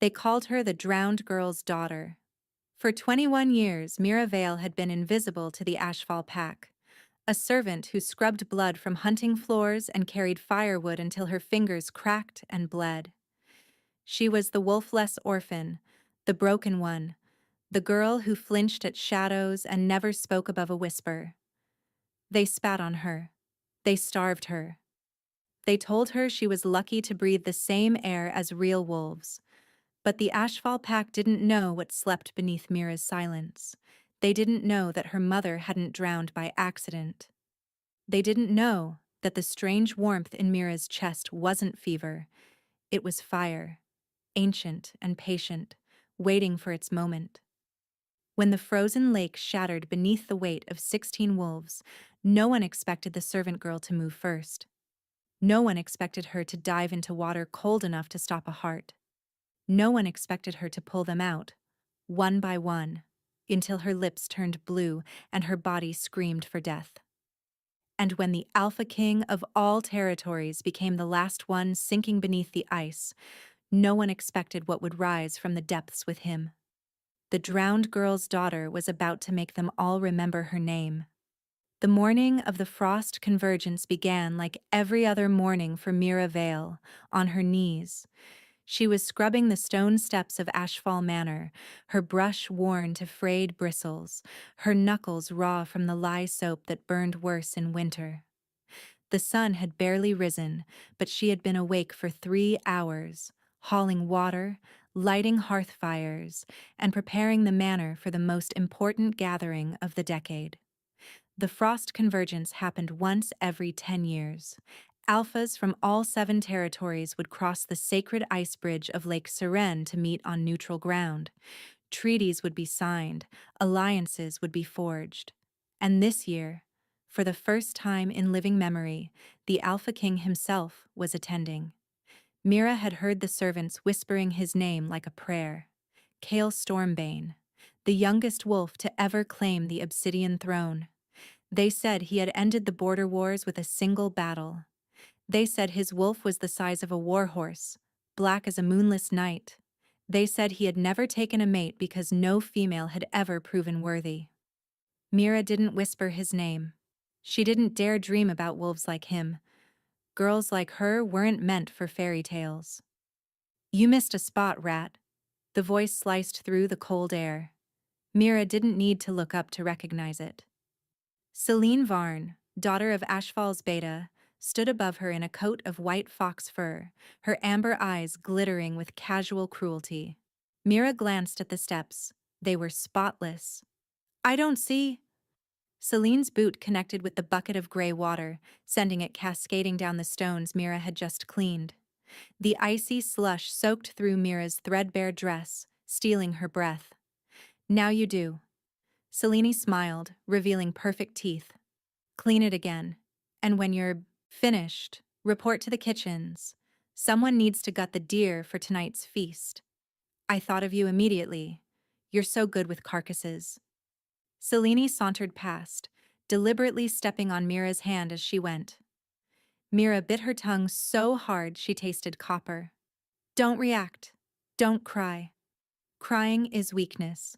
They called her the drowned girl's daughter. For 21 years, Mira Vale had been invisible to the Ashfall pack, a servant who scrubbed blood from hunting floors and carried firewood until her fingers cracked and bled. She was the wolfless orphan, the broken one, the girl who flinched at shadows and never spoke above a whisper. They spat on her. They starved her. They told her she was lucky to breathe the same air as real wolves. But the Ashfall pack didn't know what slept beneath Mira's silence. They didn't know that her mother hadn't drowned by accident. They didn't know that the strange warmth in Mira's chest wasn't fever. It was fire, ancient and patient, waiting for its moment. When the frozen lake shattered beneath the weight of 16 wolves, no one expected the servant girl to move first. No one expected her to dive into water cold enough to stop a heart. No one expected her to pull them out, one by one, until her lips turned blue and her body screamed for death. And when the Alpha King of all territories became the last one sinking beneath the ice, no one expected what would rise from the depths with him. The drowned girl's daughter was about to make them all remember her name. The morning of the frost convergence began like every other morning for Mira Vale, on her knees. She was scrubbing the stone steps of Ashfall Manor, her brush worn to frayed bristles, her knuckles raw from the lye soap that burned worse in winter. The sun had barely risen, but she had been awake for 3 hours, hauling water, lighting hearth fires, and preparing the manor for the most important gathering of the decade. The frost convergence happened once every 10 years. Alphas from all 7 territories would cross the sacred ice bridge of Lake Seren to meet on neutral ground. Treaties would be signed, alliances would be forged. And this year, for the first time in living memory, the Alpha King himself was attending. Mira had heard the servants whispering his name like a prayer. Cale Stormbane, the youngest wolf to ever claim the Obsidian throne. They said he had ended the border wars with a single battle. They said his wolf was the size of a warhorse, black as a moonless night. They said he had never taken a mate because no female had ever proven worthy. Mira didn't whisper his name. She didn't dare dream about wolves like him. Girls like her weren't meant for fairy tales. You missed a spot, rat. The voice sliced through the cold air. Mira didn't need to look up to recognize it. Celine Varn, daughter of Ashfall's Beta, stood above her in a coat of white fox fur, her amber eyes glittering with casual cruelty. Mira glanced at the steps. They were spotless. I don't see. Celine's boot connected with the bucket of gray water, sending it cascading down the stones Mira had just cleaned. The icy slush soaked through Mira's threadbare dress, stealing her breath. Now you do. Celine smiled, revealing perfect teeth. Clean it again. And when you're finished, report to the kitchens. Someone needs to gut the deer for tonight's feast. I thought of you immediately. You're so good with carcasses. Celine sauntered past, deliberately stepping on Mira's hand as she went. Mira bit her tongue so hard she tasted copper. Don't react. Don't cry. Crying is weakness.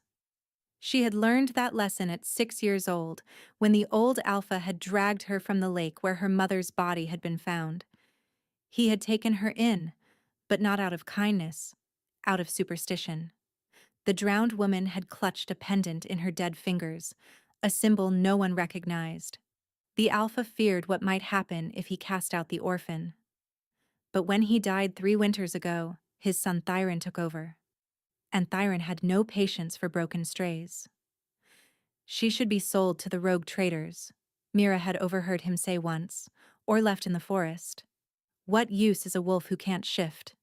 She had learned that lesson at 6 years old, when the old Alpha had dragged her from the lake where her mother's body had been found. He had taken her in, but not out of kindness, out of superstition. The drowned woman had clutched a pendant in her dead fingers, a symbol no one recognized. The Alpha feared what might happen if he cast out the orphan. But when he died 3 winters ago, his son Thyron took over. And Thyron had no patience for broken strays. She should be sold to the rogue traders, Mira had overheard him say once, or left in the forest. What use is a wolf who can't shift?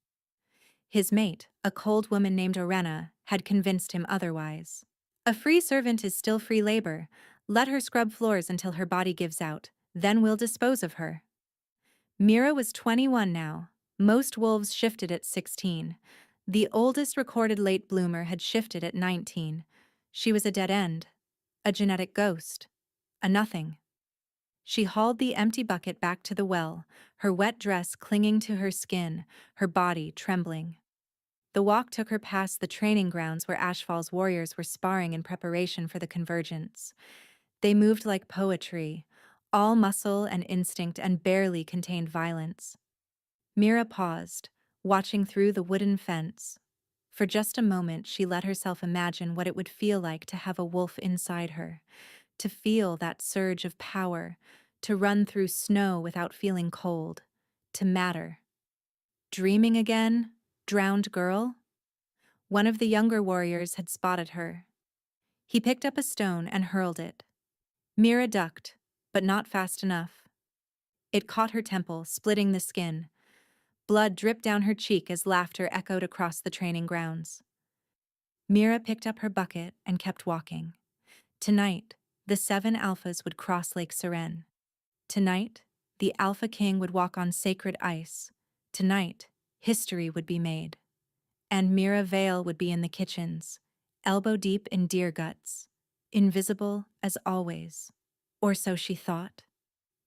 His mate, a cold woman named Orena, had convinced him otherwise. A free servant is still free labor. Let her scrub floors until her body gives out, then we'll dispose of her. Mira was 21 now. Most wolves shifted at 16. The oldest recorded late bloomer had shifted at 19. She was a dead end, a genetic ghost, a nothing. She hauled the empty bucket back to the well, her wet dress clinging to her skin, her body trembling. The walk took her past the training grounds where Ashfall's warriors were sparring in preparation for the convergence. They moved like poetry, all muscle and instinct and barely contained violence. Mira paused, watching through the wooden fence. For just a moment, she let herself imagine what it would feel like to have a wolf inside her, to feel that surge of power, to run through snow without feeling cold, to matter. Dreaming again, drowned girl? One of the younger warriors had spotted her. He picked up a stone and hurled it. Mira ducked, but not fast enough. It caught her temple, splitting the skin. Blood dripped down her cheek as laughter echoed across the training grounds. Mira picked up her bucket and kept walking. Tonight, the 7 alphas would cross Lake Seren. Tonight, the Alpha King would walk on sacred ice. Tonight, history would be made. And Mira Vale would be in the kitchens, elbow deep in deer guts, invisible as always. Or so she thought.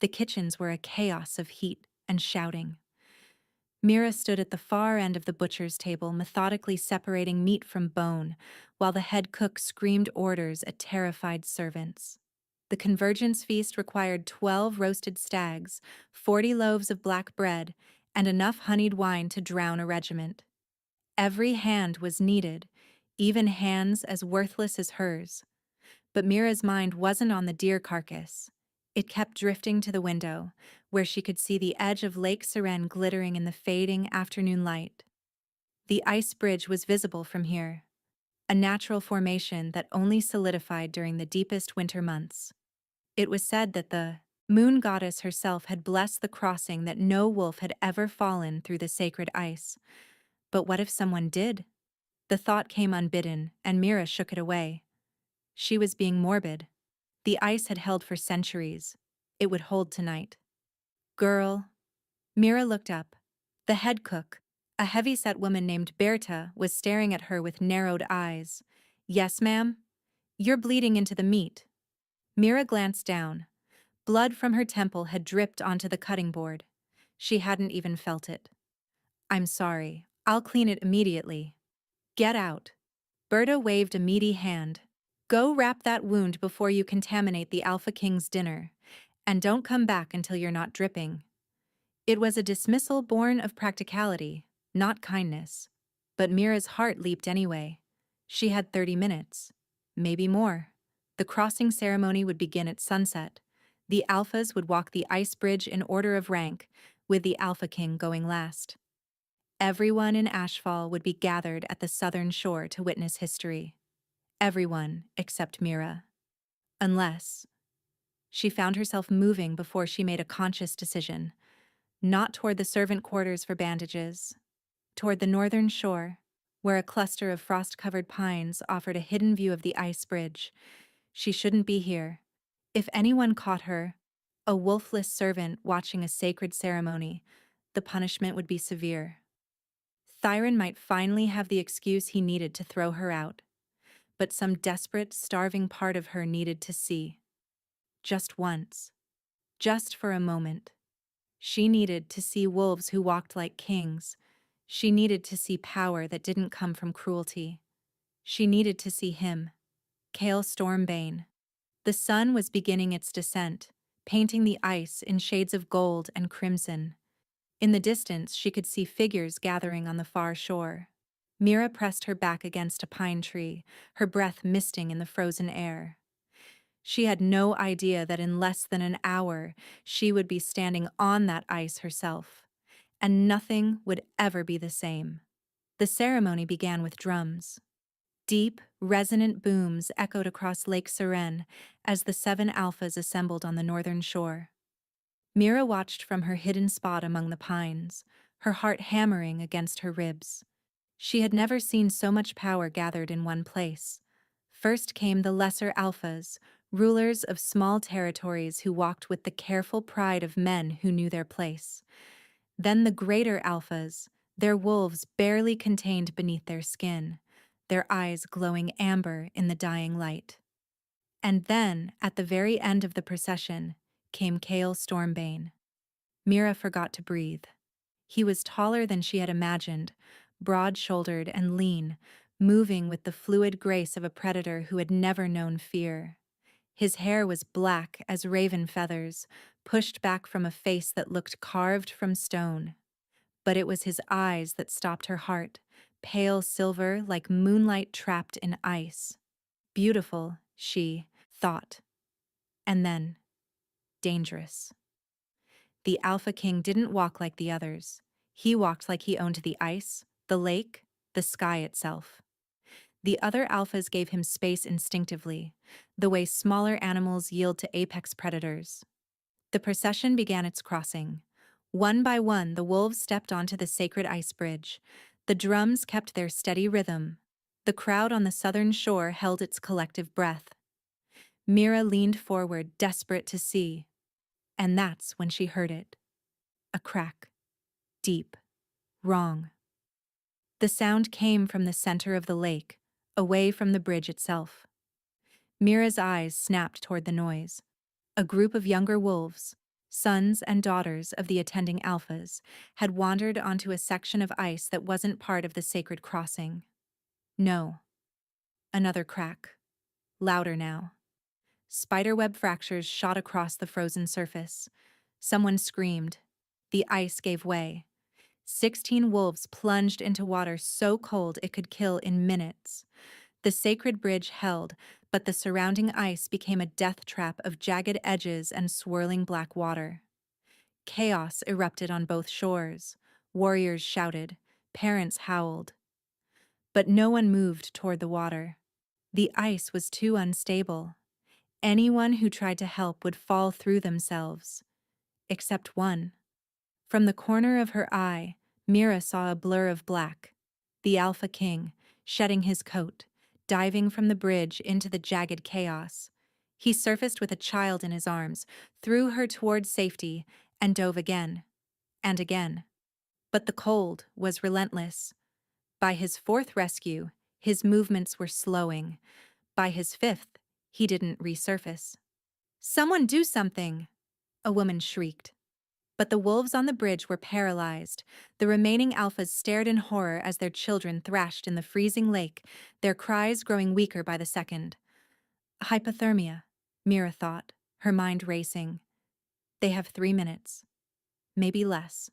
The kitchens were a chaos of heat and shouting. Mira stood at the far end of the butcher's table, methodically separating meat from bone, while the head cook screamed orders at terrified servants. The convergence feast required 12 roasted stags, 40 loaves of black bread, and enough honeyed wine to drown a regiment. Every hand was needed, even hands as worthless as hers. But Mira's mind wasn't on the deer carcass. It kept drifting to the window, where she could see the edge of Lake Seren glittering in the fading afternoon light. The ice bridge was visible from here, a natural formation that only solidified during the deepest winter months. It was said that the moon goddess herself had blessed the crossing, that no wolf had ever fallen through the sacred ice. But what if someone did? The thought came unbidden, and Mira shook it away. She was being morbid. The ice had held for centuries. It would hold tonight. Girl. Mira looked up. The head cook, a heavy-set woman named Berta, was staring at her with narrowed eyes. Yes, ma'am? You're bleeding into the meat. Mira glanced down. Blood from her temple had dripped onto the cutting board. She hadn't even felt it. I'm sorry. I'll clean it immediately. Get out. Berta waved a meaty hand. Go wrap that wound before you contaminate the Alpha King's dinner. And don't come back until you're not dripping. It was a dismissal born of practicality, not kindness. But Mira's heart leaped anyway. She had 30 minutes. Maybe more. The crossing ceremony would begin at sunset. The Alphas would walk the ice bridge in order of rank, with the Alpha King going last. Everyone in Ashfall would be gathered at the southern shore to witness history. Everyone except Mira. Unless she found herself moving before she made a conscious decision, not toward the servant quarters for bandages, toward the northern shore, where a cluster of frost-covered pines offered a hidden view of the ice bridge. She shouldn't be here. If anyone caught her, a wolfless servant watching a sacred ceremony, the punishment would be severe. Thyron might finally have the excuse he needed to throw her out, but some desperate, starving part of her needed to see. Just once. Just for a moment. She needed to see wolves who walked like kings. She needed to see power that didn't come from cruelty. She needed to see him, Cale Stormbane. The sun was beginning its descent, painting the ice in shades of gold and crimson. In the distance, she could see figures gathering on the far shore. Mira pressed her back against a pine tree, her breath misting in the frozen air. She had no idea that in less than an hour, she would be standing on that ice herself, and nothing would ever be the same. The ceremony began with drums. Deep, resonant booms echoed across Lake Seren as the 7 alphas assembled on the northern shore. Mira watched from her hidden spot among the pines, her heart hammering against her ribs. She had never seen so much power gathered in one place. First came the lesser alphas, rulers of small territories who walked with the careful pride of men who knew their place. Then the greater alphas, their wolves barely contained beneath their skin, their eyes glowing amber in the dying light. And then, at the very end of the procession, came Cale Stormbane. Mira forgot to breathe. He was taller than she had imagined, broad-shouldered and lean, moving with the fluid grace of a predator who had never known fear. His hair was black as raven feathers, pushed back from a face that looked carved from stone. But it was his eyes that stopped her heart, pale silver like moonlight trapped in ice. Beautiful, she thought. And then, dangerous. The Alpha King didn't walk like the others. He walked like he owned the ice, the lake, the sky itself. The other alphas gave him space instinctively, the way smaller animals yield to apex predators. The procession began its crossing. One by one, the wolves stepped onto the sacred ice bridge. The drums kept their steady rhythm. The crowd on the southern shore held its collective breath. Mira leaned forward, desperate to see. And that's when she heard it. A crack. Deep. Wrong. The sound came from the center of the lake, away from the bridge itself. Mira's eyes snapped toward the noise. A group of younger wolves, sons and daughters of the attending alphas, had wandered onto a section of ice that wasn't part of the sacred crossing. No. Another crack. Louder now. Spiderweb fractures shot across the frozen surface. Someone screamed. The ice gave way. 16 wolves plunged into water so cold it could kill in minutes. The sacred bridge held, but the surrounding ice became a death trap of jagged edges and swirling black water. Chaos erupted on both shores. Warriors shouted. Parents howled. But no one moved toward the water. The ice was too unstable. Anyone who tried to help would fall through themselves. Except one. From the corner of her eye, Mira saw a blur of black. The Alpha King, shedding his coat, diving from the bridge into the jagged chaos. He surfaced with a child in his arms, threw her toward safety, and dove again. And again. But the cold was relentless. By his fourth rescue, his movements were slowing. By his fifth, he didn't resurface. "Someone do something!" a woman shrieked. But the wolves on the bridge were paralyzed. The remaining alphas stared in horror as their children thrashed in the freezing lake, their cries growing weaker by the second. Hypothermia, Mira thought, her mind racing. They have 3 minutes. Maybe less.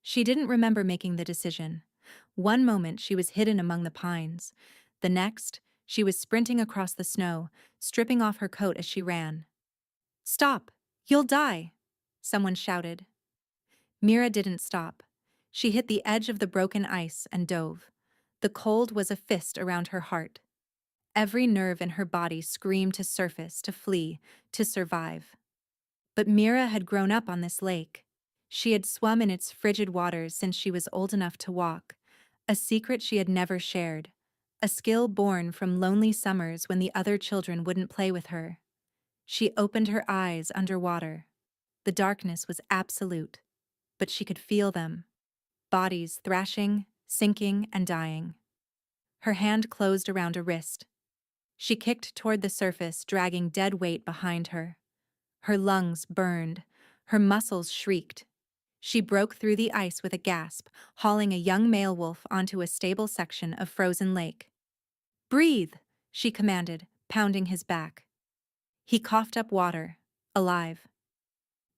She didn't remember making the decision. One moment she was hidden among the pines. The next, she was sprinting across the snow, stripping off her coat as she ran. "Stop! You'll die!" someone shouted. Mira didn't stop. She hit the edge of the broken ice and dove. The cold was a fist around her heart. Every nerve in her body screamed to surface, to flee, to survive. But Mira had grown up on this lake. She had swum in its frigid waters since she was old enough to walk, a secret she had never shared, a skill born from lonely summers when the other children wouldn't play with her. She opened her eyes underwater. The darkness was absolute, but she could feel them, bodies thrashing, sinking, and dying. Her hand closed around a wrist. She kicked toward the surface, dragging dead weight behind her. Her lungs burned. Her muscles shrieked. She broke through the ice with a gasp, hauling a young male wolf onto a stable section of frozen lake. "Breathe," she commanded, pounding his back. He coughed up water, alive.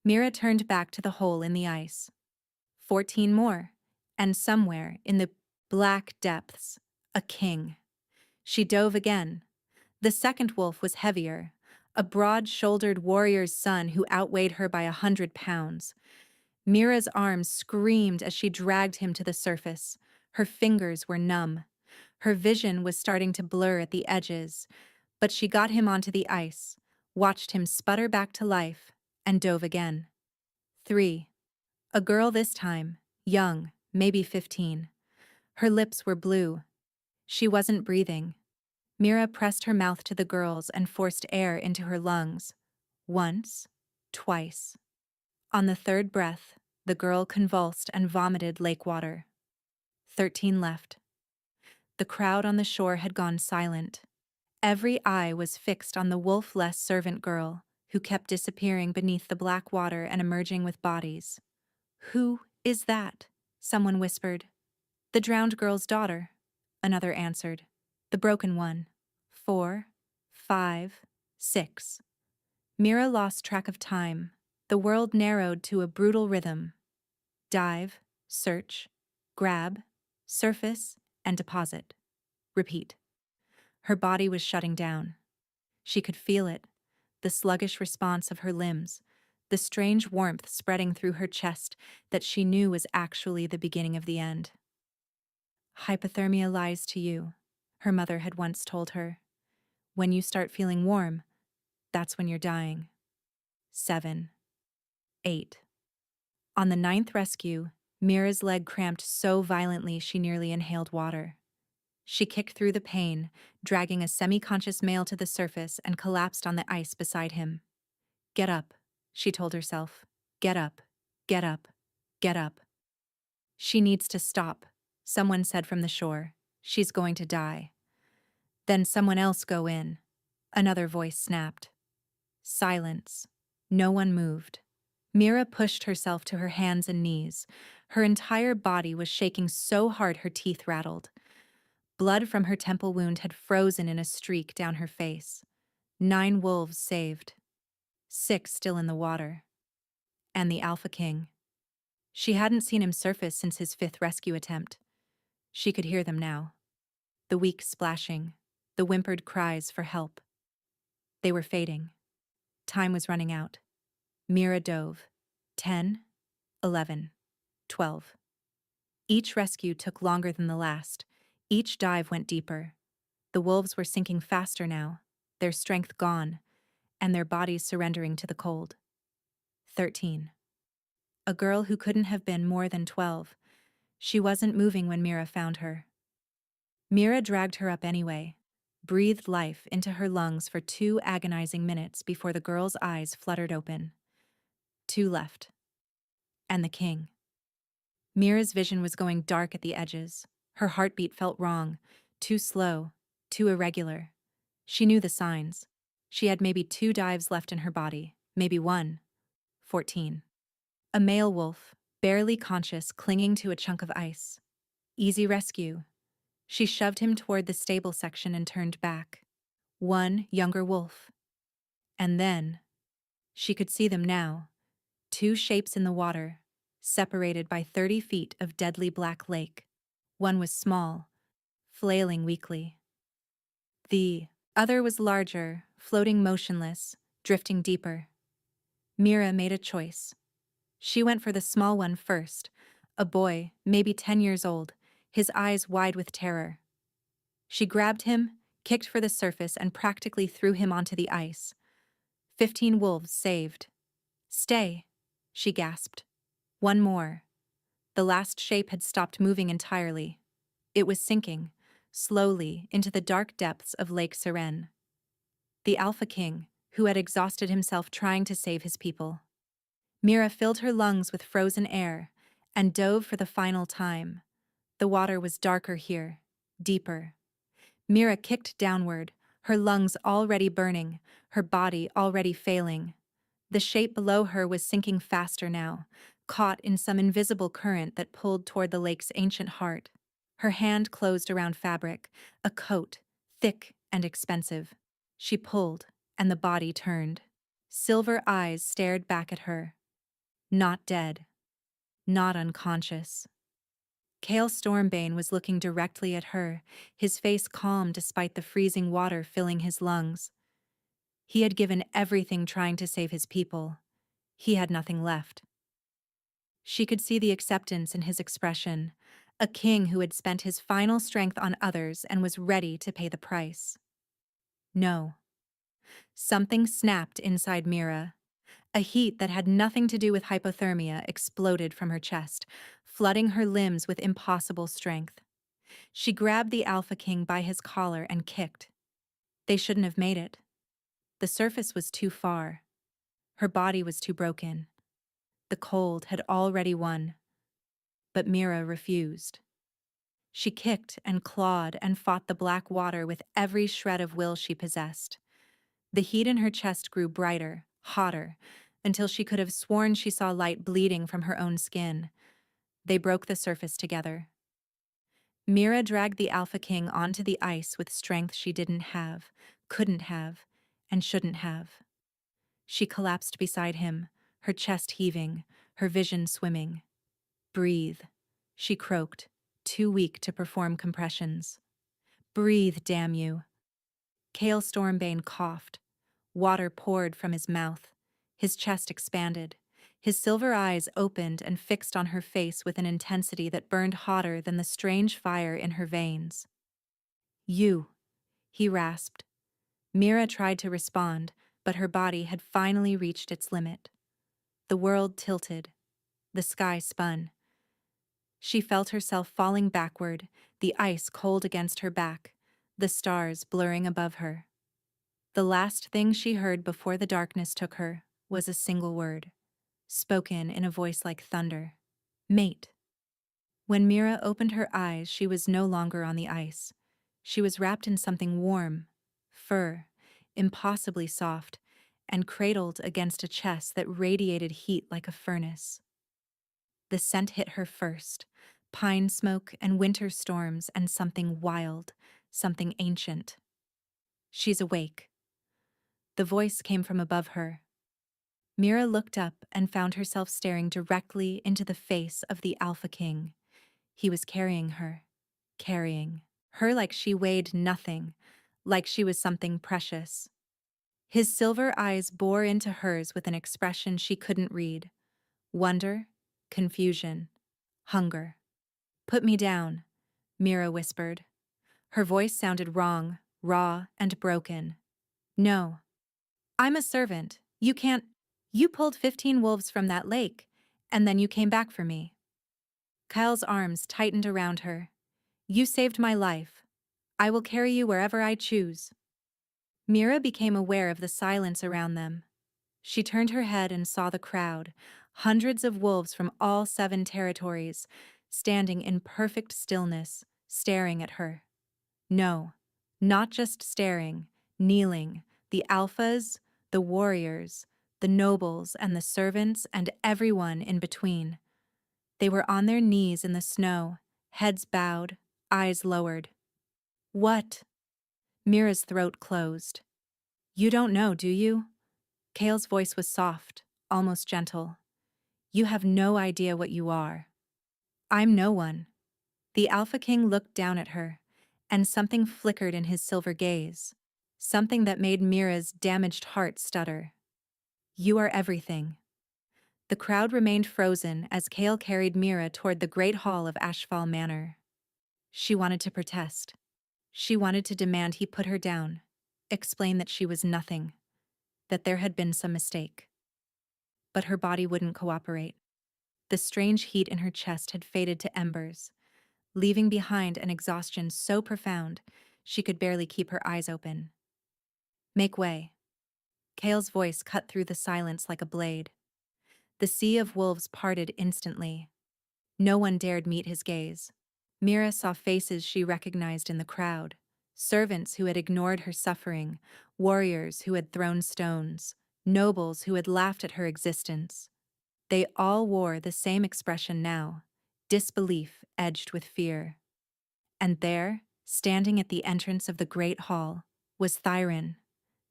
Mira turned back to the hole in the ice. 14 more, and somewhere in the black depths, a king. She dove again. The second wolf was heavier, a broad-shouldered warrior's son who outweighed her by 100 pounds. Mira's arms screamed as she dragged him to the surface. Her fingers were numb. Her vision was starting to blur at the edges, but she got him onto the ice, watched him sputter back to life, and dove again. 3. A girl this time, young, maybe 15. Her lips were blue. She wasn't breathing. Mira pressed her mouth to the girl's and forced air into her lungs. Once, twice. On the third breath, the girl convulsed and vomited lake water. 13 left. The crowd on the shore had gone silent. Every eye was fixed on the wolf-less servant girl, who kept disappearing beneath the black water and emerging with bodies. "Who is that?" someone whispered. The drowned girl's daughter, another answered. The broken one. 4, 5, 6. Mira lost track of time. The world narrowed to a brutal rhythm. Dive, search, grab, surface, and deposit. Repeat. Her body was shutting down. She could feel it, the sluggish response of her limbs, the strange warmth spreading through her chest that she knew was actually the beginning of the end. Hypothermia lies to you, her mother had once told her. When you start feeling warm, that's when you're dying. 7, 8. On the 9th rescue, Mira's leg cramped so violently she nearly inhaled water. She kicked through the pain, dragging a semi-conscious male to the surface and collapsed on the ice beside him. Get up, she told herself. Get up, get up, get up. She needs to stop, someone said from the shore. She's going to die. Then someone else go in. Another voice snapped. Silence. No one moved. Mira pushed herself to her hands and knees. Her entire body was shaking so hard her teeth rattled. Blood from her temple wound had frozen in a streak down her face. 9 wolves saved. 6 still in the water. And the Alpha King. She hadn't seen him surface since his 5th rescue attempt. She could hear them now. The weak splashing, the whimpered cries for help. They were fading. Time was running out. Mira dove. 10, 11, 12. Each rescue took longer than the last. Each dive went deeper. The wolves were sinking faster now, their strength gone, and their bodies surrendering to the cold. 13. A girl who couldn't have been more than 12. She wasn't moving when Mira found her. Mira dragged her up anyway, breathed life into her lungs for 2 agonizing minutes before the girl's eyes fluttered open. 2 left. And the king. Mira's vision was going dark at the edges. Her heartbeat felt wrong, too slow, too irregular. She knew the signs. She had maybe 2 dives left in her body, maybe 1. 14. A male wolf, barely conscious, clinging to a chunk of ice. Easy rescue. She shoved him toward the stable section and turned back. 1 younger wolf. And then, she could see them now, 2 shapes in the water, separated by 30 feet of deadly black lake. One was small, flailing weakly. The other was larger, floating motionless, drifting deeper. Mira made a choice. She went for the small one first, a boy, maybe 10 years old, his eyes wide with terror. She grabbed him, kicked for the surface, and practically threw him onto the ice. 15 wolves saved. Stay, she gasped. 1 more. The last shape had stopped moving entirely. It was sinking, slowly, into the dark depths of Lake Seren. The Alpha King, who had exhausted himself trying to save his people. Mira filled her lungs with frozen air and dove for the final time. The water was darker here, deeper. Mira kicked downward, her lungs already burning, her body already failing. The shape below her was sinking faster now, caught in some invisible current that pulled toward the lake's ancient heart. Her hand closed around fabric, a coat, thick and expensive. She pulled, and the body turned. Silver eyes stared back at her. Not dead. Not unconscious. Cale Stormbane was looking directly at her, his face calm despite the freezing water filling his lungs. He had given everything trying to save his people. He had nothing left. She could see the acceptance in his expression, a king who had spent his final strength on others and was ready to pay the price. No. Something snapped inside Mira. A heat that had nothing to do with hypothermia exploded from her chest, flooding her limbs with impossible strength. She grabbed the Alpha King by his collar and kicked. They shouldn't have made it. The surface was too far. Her body was too broken. The cold had already won. But Mira refused. She kicked and clawed and fought the black water with every shred of will she possessed. The heat in her chest grew brighter, hotter, until she could have sworn she saw light bleeding from her own skin. They broke the surface together. Mira dragged the Alpha King onto the ice with strength she didn't have, couldn't have, and shouldn't have. She collapsed beside him, her chest heaving, her vision swimming. "Breathe," she croaked, too weak to perform compressions. "Breathe, damn you." Kale Stormbane coughed. Water poured from his mouth. His chest expanded. His silver eyes opened and fixed on her face with an intensity that burned hotter than the strange fire in her veins. "You," he rasped. Mira tried to respond, but her body had finally reached its limit. The world tilted. The sky spun. She felt herself falling backward, the ice cold against her back, the stars blurring above her. The last thing she heard before the darkness took her was a single word, spoken in a voice like thunder. "Mate." When Mira opened her eyes, she was no longer on the ice. She was wrapped in something warm, fur, impossibly soft, and cradled against a chest that radiated heat like a furnace. The scent hit her first, pine smoke and winter storms and something wild, something ancient. "She's awake." The voice came from above her. Mira looked up and found herself staring directly into the face of the Alpha King. He was carrying her like she weighed nothing, like she was something precious. His silver eyes bore into hers with an expression she couldn't read. Wonder, confusion, hunger. "Put me down," Mira whispered. Her voice sounded wrong, raw, and broken. "No. I'm a servant. You can't. You pulled 15 wolves from that lake, and then you came back for me." Kyle's arms tightened around her. "You saved my life. I will carry you wherever I choose." Mira became aware of the silence around them. She turned her head and saw the crowd, hundreds of wolves from all 7 territories, standing in perfect stillness, staring at her. No, not just staring, kneeling, the alphas, the warriors, the nobles and the servants and everyone in between. They were on their knees in the snow, heads bowed, eyes lowered. "What?" Mira's throat closed. "You don't know, do you?" Kale's voice was soft, almost gentle. "You have no idea what you are." "I'm no one." The Alpha King looked down at her, and something flickered in his silver gaze, something that made Mira's damaged heart stutter. "You are everything." The crowd remained frozen as Kale carried Mira toward the great hall of Ashfall Manor. She wanted to protest. She wanted to demand he put her down, explain that she was nothing, that there had been some mistake. But her body wouldn't cooperate. The strange heat in her chest had faded to embers, leaving behind an exhaustion so profound she could barely keep her eyes open. "Make way." Kale's voice cut through the silence like a blade. The sea of wolves parted instantly. No one dared meet his gaze. Mira saw faces she recognized in the crowd, servants who had ignored her suffering, warriors who had thrown stones, nobles who had laughed at her existence. They all wore the same expression now, disbelief edged with fear. And there, standing at the entrance of the great hall, was Thyron.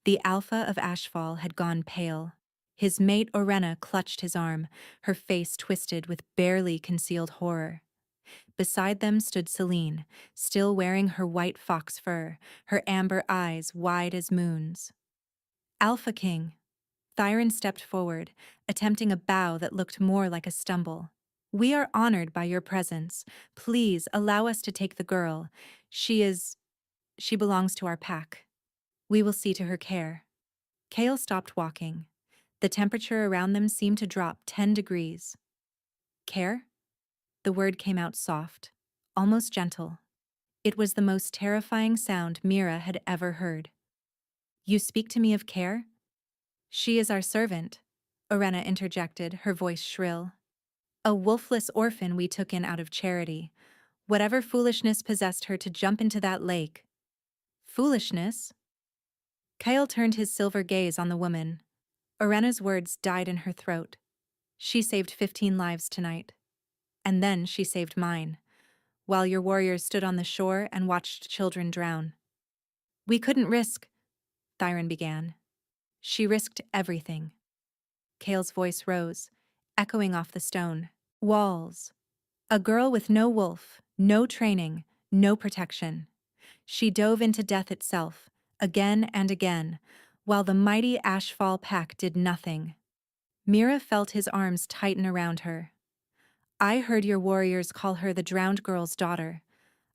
The Alpha of Ashfall had gone pale. His mate Orenna clutched his arm, her face twisted with barely concealed horror. Beside them stood Celine, still wearing her white fox fur, her amber eyes wide as moons. "Alpha King." Thyron stepped forward, attempting a bow that looked more like a stumble. "We are honored by your presence. Please allow us to take the girl. She belongs to our pack. We will see to her care." Kale stopped walking. The temperature around them seemed to drop 10 degrees. "Care?" The word came out soft, almost gentle. It was the most terrifying sound Mira had ever heard. "You speak to me of care?" "She is our servant," Orenna interjected, her voice shrill. "A wolfless orphan we took in out of charity. Whatever foolishness possessed her to jump into that lake." "Foolishness?" Kyle turned his silver gaze on the woman. Orenna's words died in her throat. "She saved 15 lives tonight. And then she saved mine. while your warriors stood on the shore and watched children drown. We couldn't risk, Thyron began. She risked everything. Kale's voice rose, echoing off the stone. Walls. A girl with no wolf, no training, no protection. She dove into death itself, again and again, while the mighty Ashfall pack did nothing. Mira felt his arms tighten around her. I heard your warriors call her the drowned girl's daughter.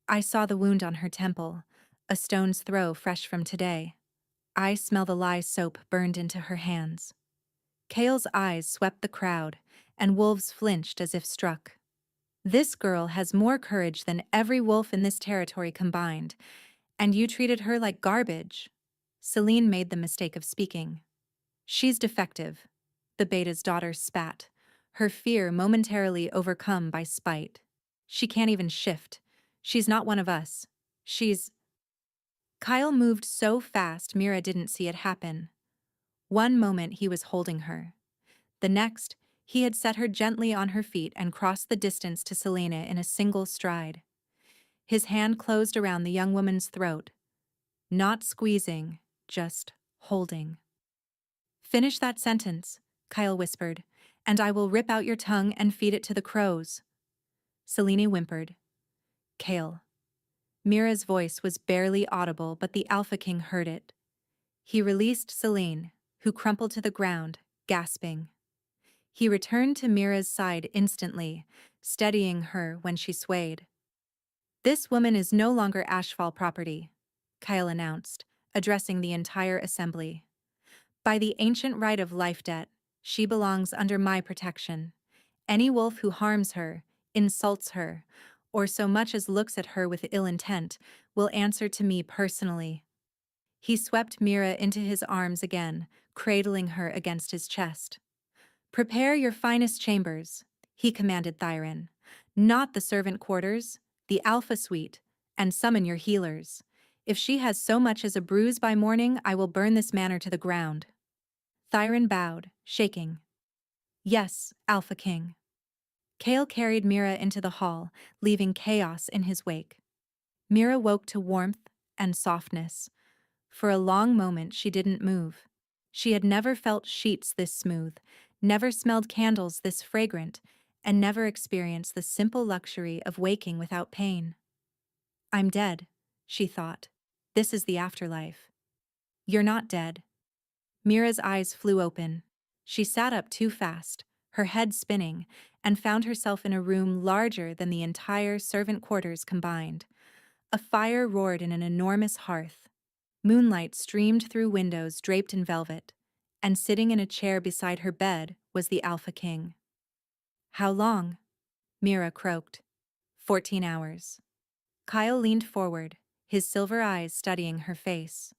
I saw the wound on her temple, a stone's throw fresh from today. I smell the lye soap burned into her hands. Kale's eyes swept the crowd, and wolves flinched as if struck. This girl has more courage than every wolf in this territory combined, and you treated her like garbage. Celine made the mistake of speaking. She's defective, the beta's daughter spat, her fear momentarily overcome by spite. She can't even shift. She's not one of us. She's... Kyle moved so fast Mira didn't see it happen. One moment he was holding her. The next, he had set her gently on her feet and crossed the distance to Selena in a single stride. His hand closed around the young woman's throat. Not squeezing, just holding. Finish that sentence, Kyle whispered, and I will rip out your tongue and feed it to the crows. Selene whimpered. Kale. Mira's voice was barely audible, but the Alpha King heard it. He released Selene, who crumpled to the ground, gasping. He returned to Mira's side instantly, steadying her when she swayed. This woman is no longer Ashfall property, Kyle announced, addressing the entire assembly. By the ancient right of life debt, she belongs under my protection. Any wolf who harms her, insults her, or so much as looks at her with ill intent, will answer to me personally. He swept Mira into his arms again, cradling her against his chest. Prepare your finest chambers, he commanded Thyron. Not the servant quarters, the Alpha Suite, and summon your healers. If she has so much as a bruise by morning, I will burn this manor to the ground. Thyron bowed, shaking. Yes, Alpha King. Kale carried Mira into the hall, leaving chaos in his wake. Mira woke to warmth and softness. For a long moment she didn't move. She had never felt sheets this smooth, never smelled candles this fragrant, and never experienced the simple luxury of waking without pain. I'm dead, she thought. This is the afterlife. You're not dead. Mira's eyes flew open. She sat up too fast, her head spinning, and found herself in a room larger than the entire servant quarters combined. A fire roared in an enormous hearth. Moonlight streamed through windows draped in velvet, and sitting in a chair beside her bed was the Alpha King. How long? Mira croaked. 14 hours. Kyle leaned forward, his silver eyes studying her face.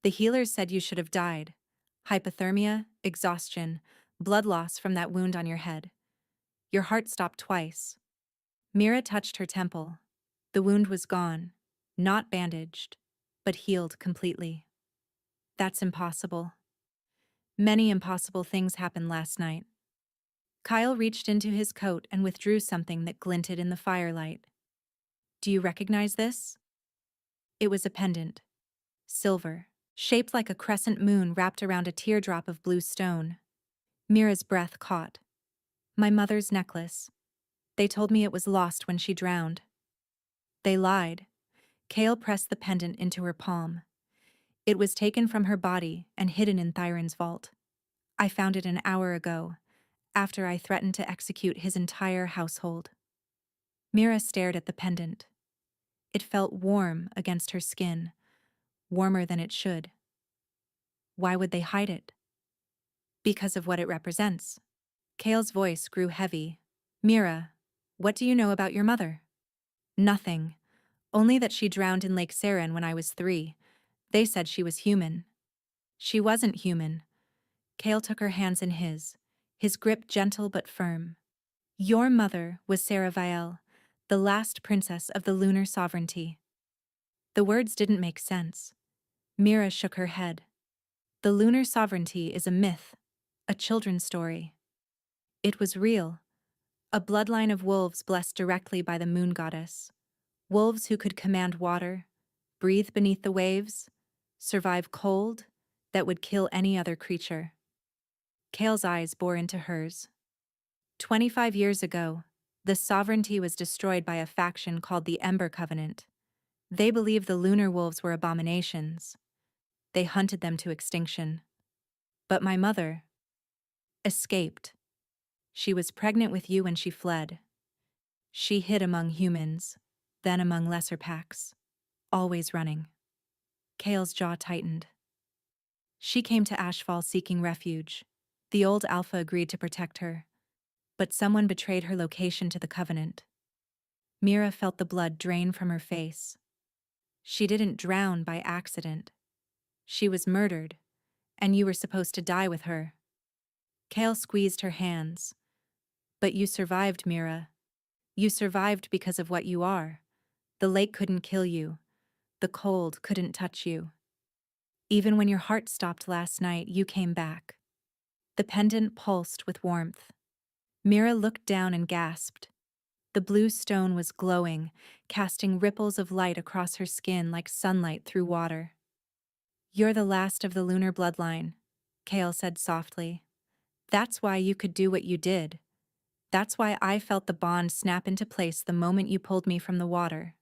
The healers said you should have died. Hypothermia, exhaustion, blood loss from that wound on your head. Your heart stopped twice. Mira touched her temple. The wound was gone, not bandaged, but healed completely. That's impossible. Many impossible things happened last night. Kyle reached into his coat and withdrew something that glinted in the firelight. Do you recognize this? It was a pendant. Silver, shaped like a crescent moon wrapped around a teardrop of blue stone. Mira's breath caught. My mother's necklace. They told me it was lost when she drowned. They lied. Kale pressed the pendant into her palm. It was taken from her body and hidden in Thyron's vault. I found it an hour ago, after I threatened to execute his entire household. Mira stared at the pendant. It felt warm against her skin, warmer than it should. Why would they hide it? Because of what it represents. Kale's voice grew heavy. Mira, what do you know about your mother? Nothing. Only that she drowned in Lake Saren when I was 3. They said she was human. She wasn't human. Kale took her hands in his grip gentle but firm. Your mother was Sarah Vielle, the last princess of the lunar sovereignty. The words didn't make sense. Mira shook her head. The lunar sovereignty is a myth, a children's story. It was real, a bloodline of wolves blessed directly by the moon goddess. Wolves who could command water, breathe beneath the waves, survive cold that would kill any other creature. Kale's eyes bore into hers. 25 years ago, the sovereignty was destroyed by a faction called the Ember Covenant. They believed the lunar wolves were abominations. They hunted them to extinction. But my mother escaped. She was pregnant with you when she fled. She hid among humans, then among lesser packs, always running. Kale's jaw tightened. She came to Ashfall seeking refuge. The old Alpha agreed to protect her, but someone betrayed her location to the Covenant. Mira felt the blood drain from her face. She didn't drown by accident. She was murdered, and you were supposed to die with her. Kale squeezed her hands. But you survived, Mira. You survived because of what you are. The lake couldn't kill you. The cold couldn't touch you. Even when your heart stopped last night, you came back. The pendant pulsed with warmth. Mira looked down and gasped. The blue stone was glowing, casting ripples of light across her skin like sunlight through water. You're the last of the lunar bloodline, Kale said softly. That's why you could do what you did. That's why I felt the bond snap into place the moment you pulled me from the water.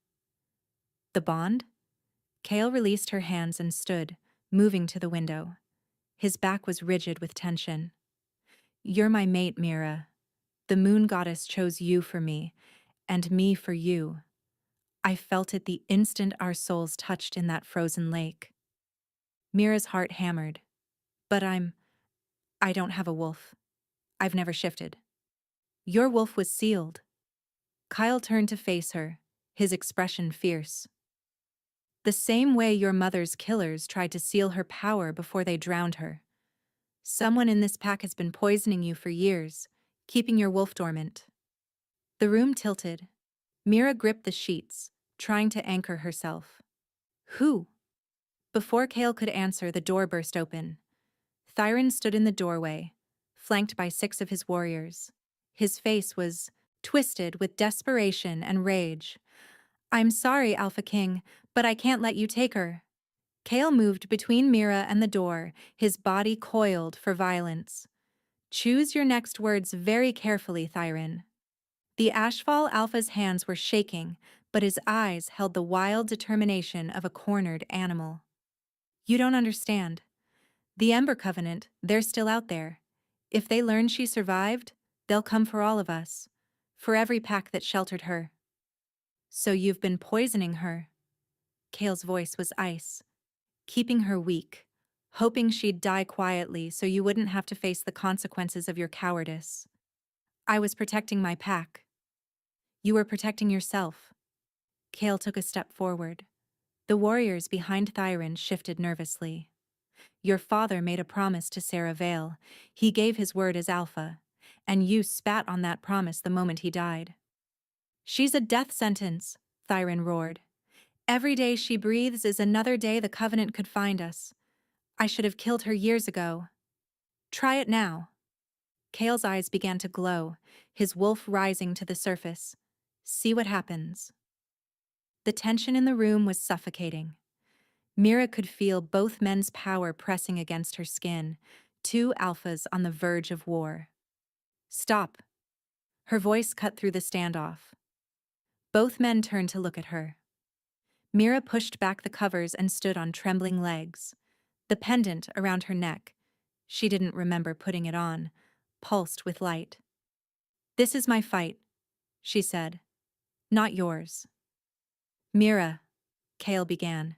The bond? Kale released her hands and stood, moving to the window. His back was rigid with tension. You're my mate, Mira. The moon goddess chose you for me, and me for you. I felt it the instant our souls touched in that frozen lake. Mira's heart hammered. But I don't have a wolf. I've never shifted. Your wolf was sealed. Kyle turned to face her, his expression fierce. The same way your mother's killers tried to seal her power before they drowned her. Someone in this pack has been poisoning you for years, keeping your wolf dormant. The room tilted. Mira gripped the sheets, trying to anchor herself. Who? Before Kale could answer, the door burst open. Thyron stood in the doorway, flanked by 6 of his warriors. His face was twisted with desperation and rage. I'm sorry, Alpha King, but I can't let you take her. Kale moved between Mira and the door, his body coiled for violence. Choose your next words very carefully, Thyron. The Ashfall Alpha's hands were shaking, but his eyes held the wild determination of a cornered animal. You don't understand. The Ember Covenant, they're still out there. If they learn she survived, they'll come for all of us. For every pack that sheltered her. So you've been poisoning her. Kale's voice was ice. Keeping her weak. Hoping she'd die quietly so you wouldn't have to face the consequences of your cowardice. I was protecting my pack. You were protecting yourself. Kale took a step forward. The warriors behind Thyron shifted nervously. Your father made a promise to Sarah Vale. He gave his word as Alpha, and you spat on that promise the moment he died. She's a death sentence, Thyron roared. Every day she breathes is another day the Covenant could find us. I should have killed her years ago. Try it now. Kale's eyes began to glow, his wolf rising to the surface. See what happens. The tension in the room was suffocating. Mira could feel both men's power pressing against her skin, 2 alphas on the verge of war. Stop. Her voice cut through the standoff. Both men turned to look at her. Mira pushed back the covers and stood on trembling legs. The pendant around her neck, she didn't remember putting it on, pulsed with light. This is my fight, she said. Not yours. Mira, Kale began.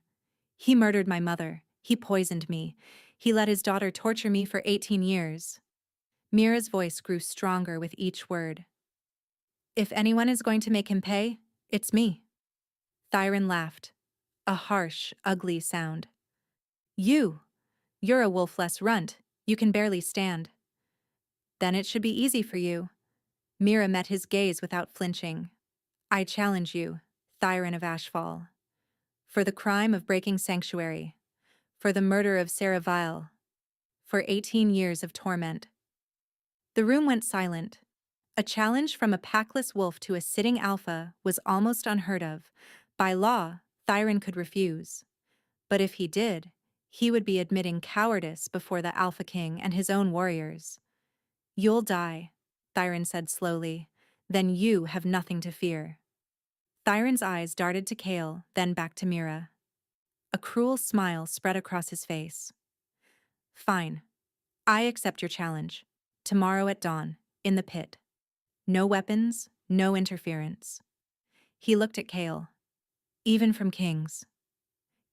He murdered my mother. He poisoned me. He let his daughter torture me for 18 years. Mira's voice grew stronger with each word. If anyone is going to make him pay, it's me. Thyron laughed. A harsh, ugly sound. You're a wolf-less runt. You can barely stand. Then it should be easy for you. Mira met his gaze without flinching. I challenge you, Thyron of Ashfall. For the crime of breaking sanctuary. For the murder of Sarah Vile. For 18 years of torment. The room went silent. A challenge from a packless wolf to a sitting alpha was almost unheard of, By law, Thyron could refuse. But if he did, he would be admitting cowardice before the Alpha King and his own warriors. "You'll die," Thyron said slowly. "Then you have nothing to fear." Thyron's eyes darted to Kale, then back to Mira. A cruel smile spread across his face. "Fine. I accept your challenge. Tomorrow at dawn, in the pit. No weapons, no interference." He looked at Kale. "Even from kings."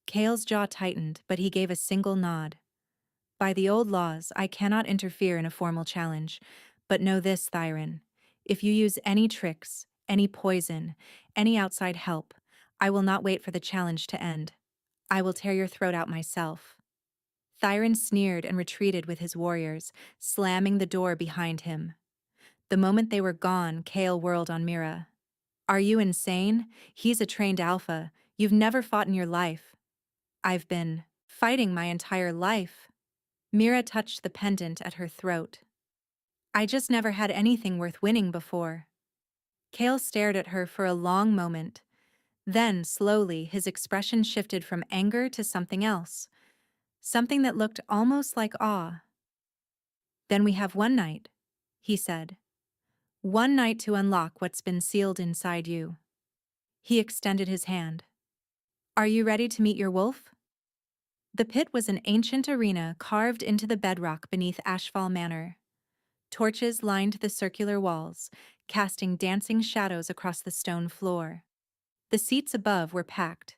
Kale's jaw tightened, but he gave a single nod. "By the old laws, I cannot interfere in a formal challenge. But know this, Thyron. If you use any tricks, any poison, any outside help, I will not wait for the challenge to end. I will tear your throat out myself." Thyron sneered and retreated with his warriors, slamming the door behind him. The moment they were gone, Kale whirled on Mira. "Are you insane? He's a trained alpha. You've never fought in your life." "I've been fighting my entire life." Mira touched the pendant at her throat. "I just never had anything worth winning before." Kale stared at her for a long moment. Then, slowly, his expression shifted from anger to something else. Something that looked almost like awe. "Then we have one night," he said. "One night to unlock what's been sealed inside you." He extended his hand. "Are you ready to meet your wolf?" The pit was an ancient arena carved into the bedrock beneath Ashfall Manor. Torches lined the circular walls, casting dancing shadows across the stone floor. The seats above were packed.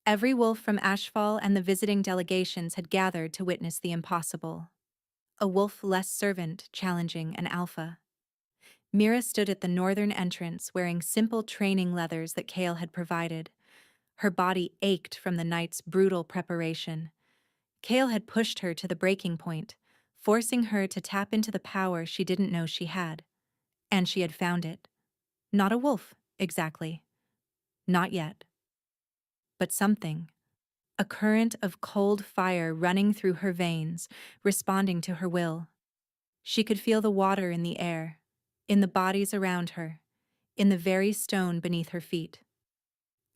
Every wolf from Ashfall and the visiting delegations had gathered to witness the impossible. A wolf-less servant challenging an alpha. Mira stood at the northern entrance wearing simple training leathers that Kale had provided. Her body ached from the night's brutal preparation. Kale had pushed her to the breaking point, forcing her to tap into the power she didn't know she had. And she had found it. Not a wolf, exactly. Not yet. But something. A current of cold fire running through her veins, responding to her will. She could feel the water in the air, in the bodies around her, in the very stone beneath her feet.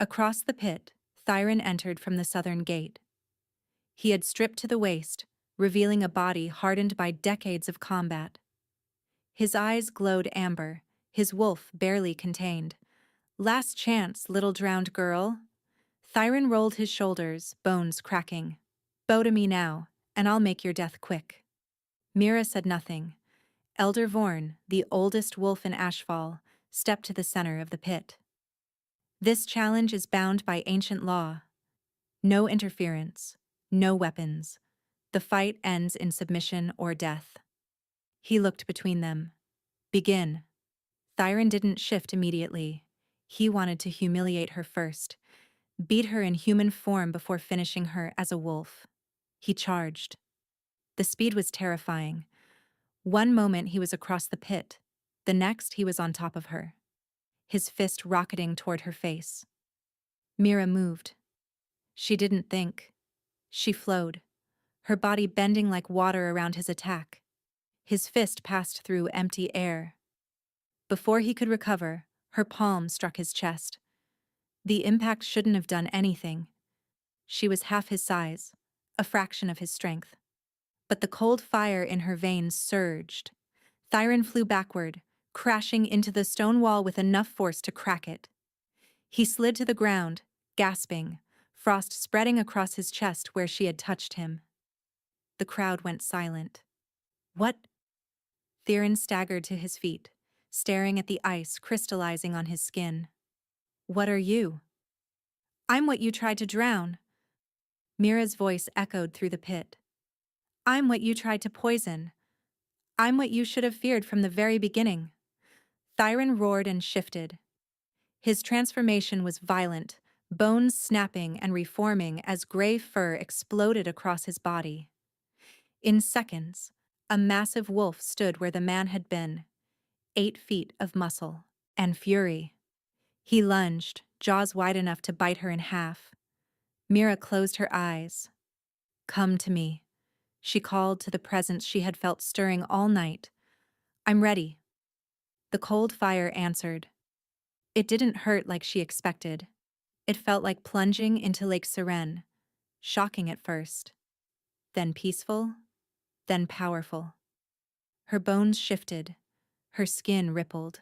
Across the pit, Thyron entered from the southern gate. He had stripped to the waist, revealing a body hardened by decades of combat. His eyes glowed amber, his wolf barely contained. "Last chance, little drowned girl." Thyron rolled his shoulders, bones cracking. "Bow to me now, and I'll make your death quick." Mira said nothing. Elder Vorn, the oldest wolf in Ashfall, stepped to the center of the pit. "This challenge is bound by ancient law. No interference, no weapons. The fight ends in submission or death." He looked between them. "Begin." Thyron didn't shift immediately. He wanted to humiliate her first, beat her in human form before finishing her as a wolf. He charged. The speed was terrifying. One moment he was across the pit, the next he was on top of her, his fist rocketing toward her face. Mira moved. She didn't think. She flowed, her body bending like water around his attack. His fist passed through empty air. Before he could recover, her palm struck his chest. The impact shouldn't have done anything. She was half his size, a fraction of his strength. But the cold fire in her veins surged. Thyron flew backward, crashing into the stone wall with enough force to crack it. He slid to the ground, gasping, frost spreading across his chest where she had touched him. The crowd went silent. "What?" Thyron staggered to his feet, staring at the ice crystallizing on his skin. "What are you?" "I'm what you tried to drown." Mira's voice echoed through the pit. "I'm what you tried to poison. I'm what you should have feared from the very beginning." Thyron roared and shifted. His transformation was violent, bones snapping and reforming as gray fur exploded across his body. In seconds, a massive wolf stood where the man had been, 8 feet of muscle and fury. He lunged, jaws wide enough to bite her in half. Mira closed her eyes. "Come to me," she called to the presence she had felt stirring all night. "I'm ready." The cold fire answered. It didn't hurt like she expected. It felt like plunging into Lake Seren, shocking at first, then peaceful, then powerful. Her bones shifted, her skin rippled,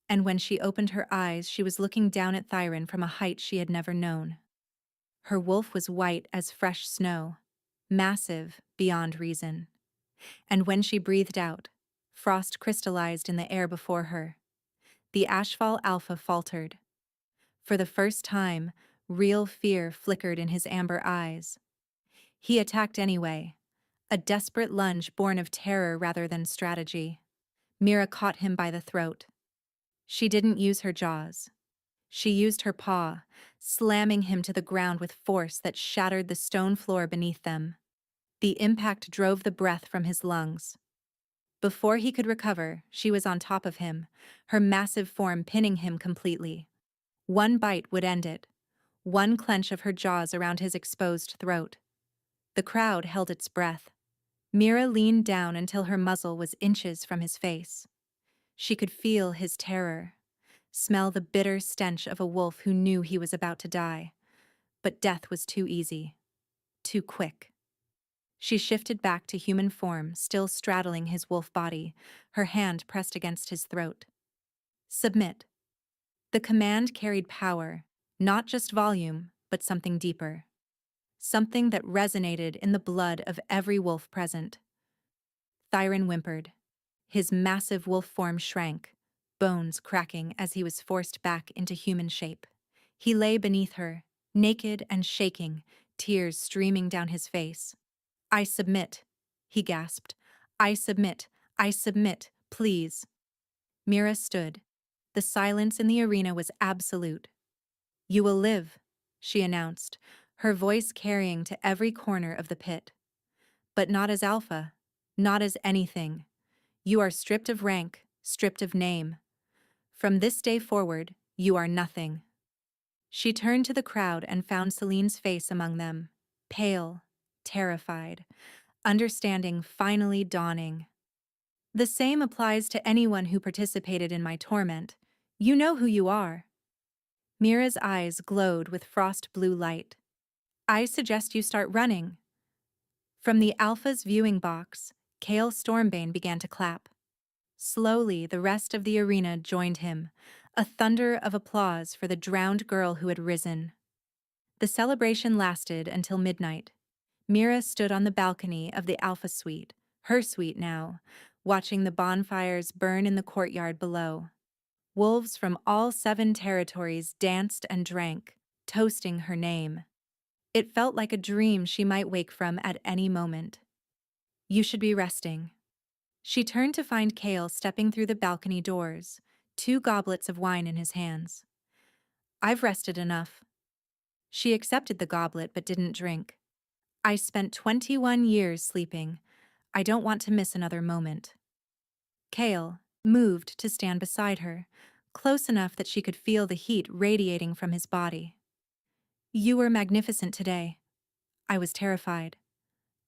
and when she opened her eyes, she was looking down at Thyron from a height she had never known. Her wolf was white as fresh snow, massive beyond reason. And when she breathed out, frost crystallized in the air before her. The Ashfall Alpha faltered. For the first time, real fear flickered in his amber eyes. He attacked anyway, a desperate lunge born of terror rather than strategy. Mira caught him by the throat. She didn't use her jaws. She used her paw, slamming him to the ground with force that shattered the stone floor beneath them. The impact drove the breath from his lungs. Before he could recover, she was on top of him, her massive form pinning him completely. One bite would end it, one clench of her jaws around his exposed throat. The crowd held its breath. Mira leaned down until her muzzle was inches from his face. She could feel his terror, smell the bitter stench of a wolf who knew he was about to die. But death was too easy, too quick. She shifted back to human form, still straddling his wolf body, her hand pressed against his throat. Submit. The command carried power, not just volume, but something deeper. Something that resonated in the blood of every wolf present. Thyron whimpered. His massive wolf form shrank, bones cracking as he was forced back into human shape. He lay beneath her, naked and shaking, tears streaming down his face. "I submit," he gasped. "I submit, please." Mira stood. The silence in the arena was absolute. "You will live," she announced, her voice carrying to every corner of the pit. "But not as Alpha, not as anything. You are stripped of rank, stripped of name. From this day forward, you are nothing." She turned to the crowd and found Celine's face among them, pale, terrified, understanding finally dawning. "The same applies to anyone who participated in my torment. You know who you are." Mira's eyes glowed with frost blue light. "I suggest you start running." From the Alpha's viewing box, Kale Stormbane began to clap. Slowly, the rest of the arena joined him, a thunder of applause for the drowned girl who had risen. The celebration lasted until midnight. Mira stood on the balcony of the Alpha Suite, her suite now, watching the bonfires burn in the courtyard below. Wolves from all 7 territories danced and drank, toasting her name. It felt like a dream she might wake from at any moment. "You should be resting." She turned to find Kale stepping through the balcony doors, 2 goblets of wine in his hands. "I've rested enough." She accepted the goblet but didn't drink. "I spent 21 years sleeping. I don't want to miss another moment." Kale moved to stand beside her, close enough that she could feel the heat radiating from his body. "You were magnificent today. I was terrified.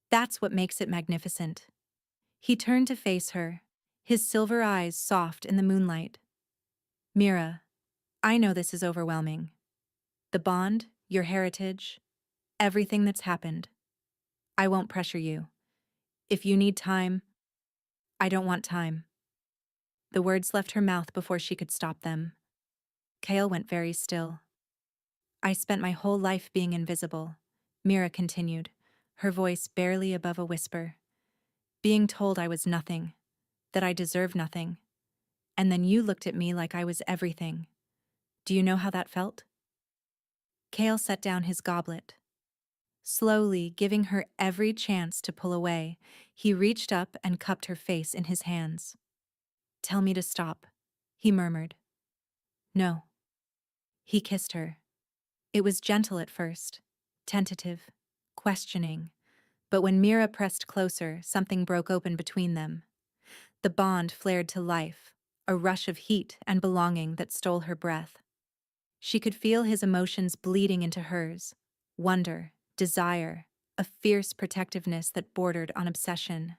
That's what makes it magnificent." He turned to face her, his silver eyes soft in the moonlight. "Mira, I know this is overwhelming. The bond, your heritage, everything that's happened. I won't pressure you. If you need time, I don't want time." The words left her mouth before she could stop them. Kale went very still. "I spent my whole life being invisible," Mira continued, her voice barely above a whisper. "Being told I was nothing, that I deserved nothing. And then you looked at me like I was everything. Do you know how that felt?" Kale set down his goblet. Slowly, giving her every chance to pull away, he reached up and cupped her face in his hands. "Tell me to stop," he murmured. "No." He kissed her. It was gentle at first, tentative, questioning, but when Mira pressed closer, something broke open between them. The bond flared to life, a rush of heat and belonging that stole her breath. She could feel his emotions bleeding into hers, wonder, desire, a fierce protectiveness that bordered on obsession.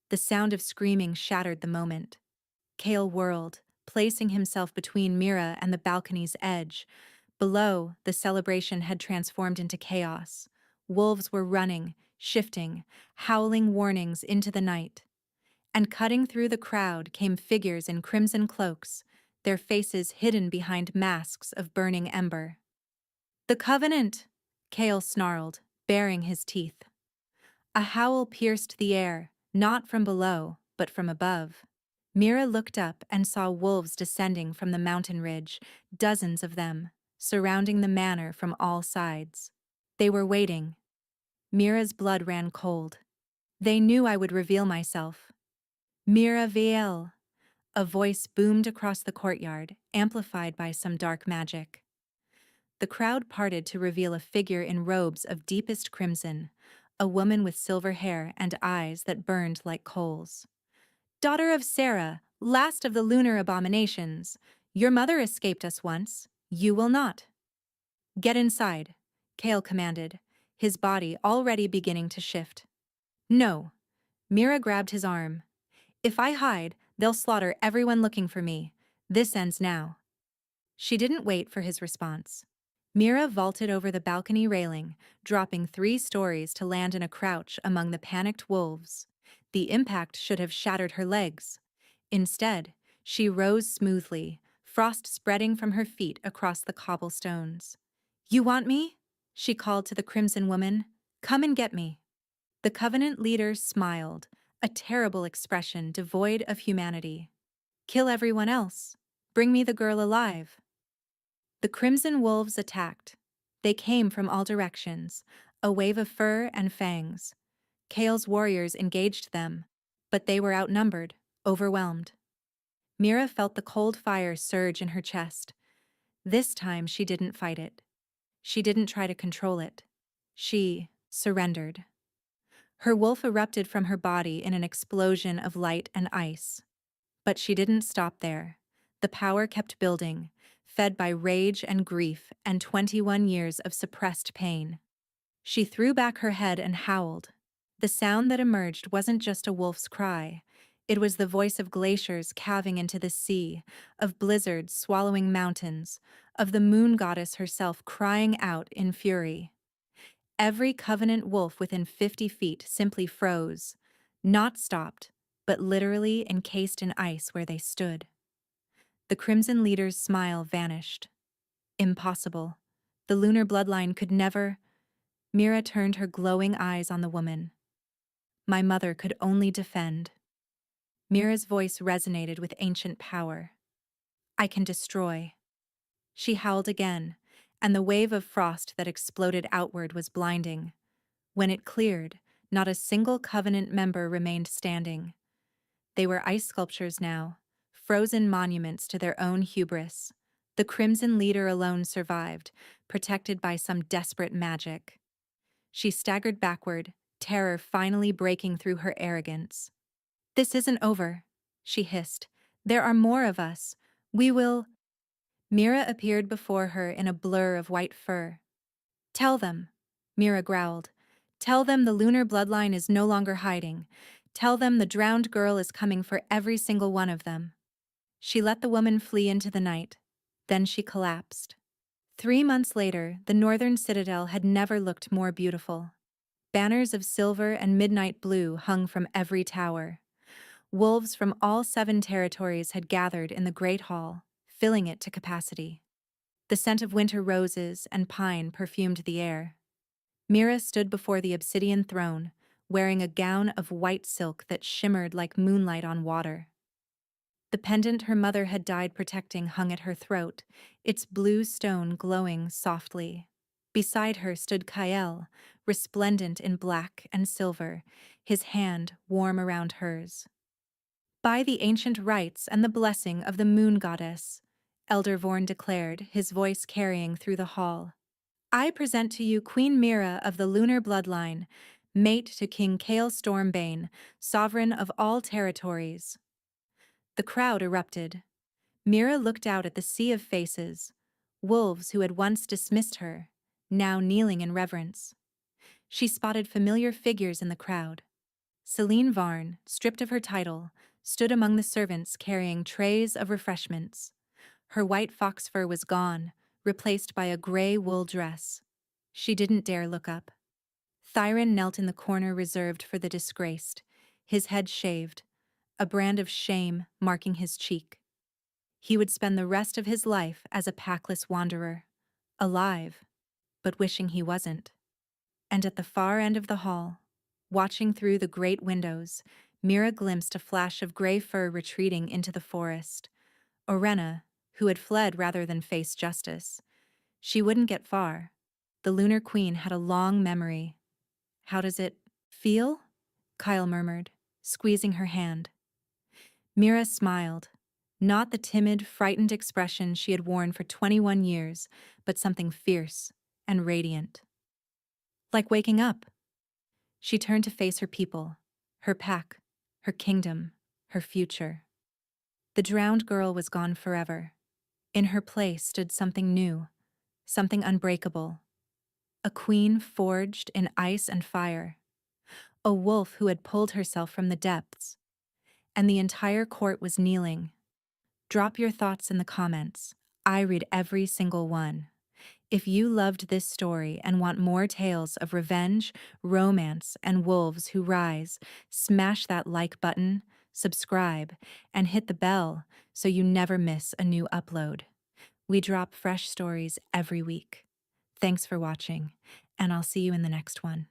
The sound of screaming shattered the moment. Kale whirled, placing himself between Mira and the balcony's edge, Below, the celebration had transformed into chaos. Wolves were running, shifting, howling warnings into the night. And cutting through the crowd came figures in crimson cloaks, their faces hidden behind masks of burning ember. "The Covenant!" Kale snarled, baring his teeth. A howl pierced the air, not from below, but from above. Mira looked up and saw wolves descending from the mountain ridge, dozens of them, surrounding the manor from all sides. They were waiting. Mira's blood ran cold. They knew I would reveal myself. "Mira Viel!" A voice boomed across the courtyard, amplified by some dark magic. The crowd parted to reveal a figure in robes of deepest crimson, a woman with silver hair and eyes that burned like coals. "Daughter of Sarah, last of the lunar abominations, your mother escaped us once. You will not." "Get inside," Kale commanded, his body already beginning to shift. "No." Mira grabbed his arm. "If I hide, they'll slaughter everyone looking for me. This ends now." She didn't wait for his response. Mira vaulted over the balcony railing, dropping 3 stories to land in a crouch among the panicked wolves. The impact should have shattered her legs. Instead, she rose smoothly, frost spreading from her feet across the cobblestones. "You want me?" she called to the crimson woman. "Come and get me." The Covenant leader smiled, a terrible expression devoid of humanity. "Kill everyone else. Bring me the girl alive." The crimson wolves attacked. They came from all directions, a wave of fur and fangs. Kale's warriors engaged them, but they were outnumbered, overwhelmed. Mira felt the cold fire surge in her chest. This time she didn't fight it. She didn't try to control it. She surrendered. Her wolf erupted from her body in an explosion of light and ice. But she didn't stop there. The power kept building, fed by rage and grief and 21 years of suppressed pain. She threw back her head and howled. The sound that emerged wasn't just a wolf's cry. It was the voice of glaciers calving into the sea, of blizzards swallowing mountains, of the moon goddess herself crying out in fury. Every Covenant wolf within 50 feet simply froze, not stopped, but literally encased in ice where they stood. The Crimson leader's smile vanished. Impossible. The lunar bloodline could never— Mira turned her glowing eyes on the woman. "My mother could only defend." Mira's voice resonated with ancient power. "I can destroy." She howled again, and the wave of frost that exploded outward was blinding. When it cleared, not a single Covenant member remained standing. They were ice sculptures now, frozen monuments to their own hubris. The Crimson leader alone survived, protected by some desperate magic. She staggered backward, terror finally breaking through her arrogance. "This isn't over," she hissed. "There are more of us. We will—" Mira appeared before her in a blur of white fur. "Tell them," Mira growled. "Tell them the lunar bloodline is no longer hiding. Tell them the drowned girl is coming for every single one of them." She let the woman flee into the night. Then she collapsed. 3 months later, the northern citadel had never looked more beautiful. Banners of silver and midnight blue hung from every tower. Wolves from all 7 territories had gathered in the Great Hall, filling it to capacity. The scent of winter roses and pine perfumed the air. Mira stood before the obsidian throne, wearing a gown of white silk that shimmered like moonlight on water. The pendant her mother had died protecting hung at her throat, its blue stone glowing softly. Beside her stood Kael, resplendent in black and silver, his hand warm around hers. "By the ancient rites and the blessing of the moon goddess," Elder Vorn declared, his voice carrying through the hall, "I present to you Queen Mira of the lunar bloodline, mate to King Kael Stormbane, sovereign of all territories." The crowd erupted. Mira looked out at the sea of faces, wolves who had once dismissed her, now kneeling in reverence. She spotted familiar figures in the crowd. Celine Varn, stripped of her title, stood among the servants carrying trays of refreshments. Her white fox fur was gone, replaced by a gray wool dress. She didn't dare look up. Thyron knelt in the corner reserved for the disgraced, his head shaved, a brand of shame marking his cheek. He would spend the rest of his life as a packless wanderer, alive, but wishing he wasn't. And at the far end of the hall, watching through the great windows, Mira glimpsed a flash of gray fur retreating into the forest. Orenna, who had fled rather than face justice. She wouldn't get far. The Lunar Queen had a long memory. How does it feel? Kyle murmured, squeezing her hand. Mira smiled. Not the timid, frightened expression she had worn for 21 years, but something fierce and radiant. Like waking up. She turned to face her people, her pack, her kingdom, her future. The drowned girl was gone forever. In her place stood something new, something unbreakable. A queen forged in ice and fire. A wolf who had pulled herself from the depths. And the entire court was kneeling. Drop your thoughts in the comments. I read every single one. If you loved this story and want more tales of revenge, romance, and wolves who rise, smash that like button, subscribe, and hit the bell so you never miss a new upload. We drop fresh stories every week. Thanks for watching, and I'll see you in the next one.